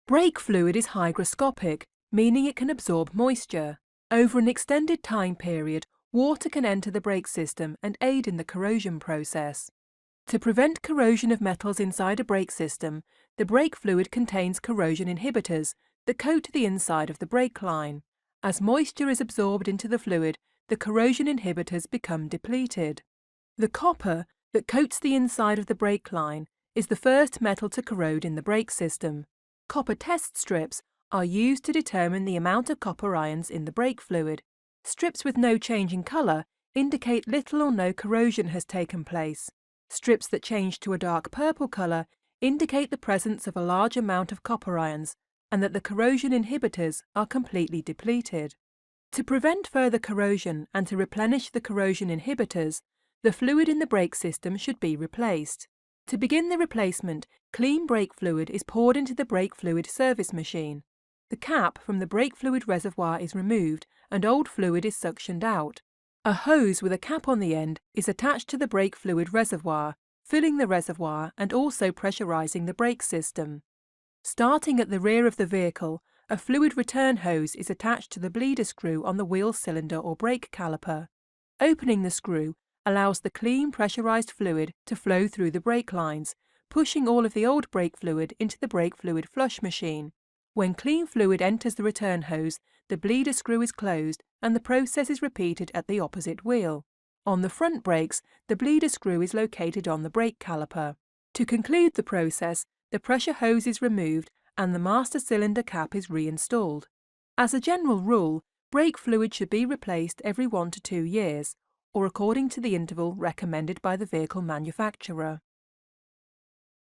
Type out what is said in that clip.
Brake fluid is hygroscopic, meaning it can absorb moisture. Over an extended time period, water can enter the brake system and aid in the corrosion process. To prevent corrosion of metals inside a brake system, the brake fluid contains corrosion inhibitors that coat the inside of the brake line. As moisture is absorbed into the fluid, the corrosion inhibitors become depleted. The copper that coats the inside of the brake line is the first metal to corrode in the brake system. Copper test strips are used to determine the amount of copper ions in the brake fluid. Strips with no change in colour indicate little or no corrosion has taken place. Strips that change to a dark purple colour indicate the presence of a large amount of copper ions and that the corrosion inhibitors are completely depleted. To prevent further corrosion and to replenish the corrosion inhibitors, the fluid in the brake system should be replaced. To begin the replacement, clean brake fluid is poured into the brake fluid service machine. The cap from the brake fluid reservoir is removed and old fluid is suctioned out. A hose with a cap on the end is attached to the brake fluid reservoir, filling the reservoir and also pressurizing the brake system. Starting at the rear of the vehicle, a fluid return hose is attached to the bleeder screw on the wheel cylinder or brake caliper. Opening the screw allows the clean pressurized fluid to flow through the brake lines, pushing all of the old brake fluid into the brake fluid flush machine. When clean fluid enters the return hose, the bleeder screw is closed and the process is repeated at the opposite wheel. On the front brakes, the bleeder screw is located on the brake caliper. To conclude the process, the pressure hose is removed and the master cylinder cap is reinstalled. As a general rule, brake fluid should be replaced every 1 to 2 years, or according to the interval recommended by the vehicle manufacturer.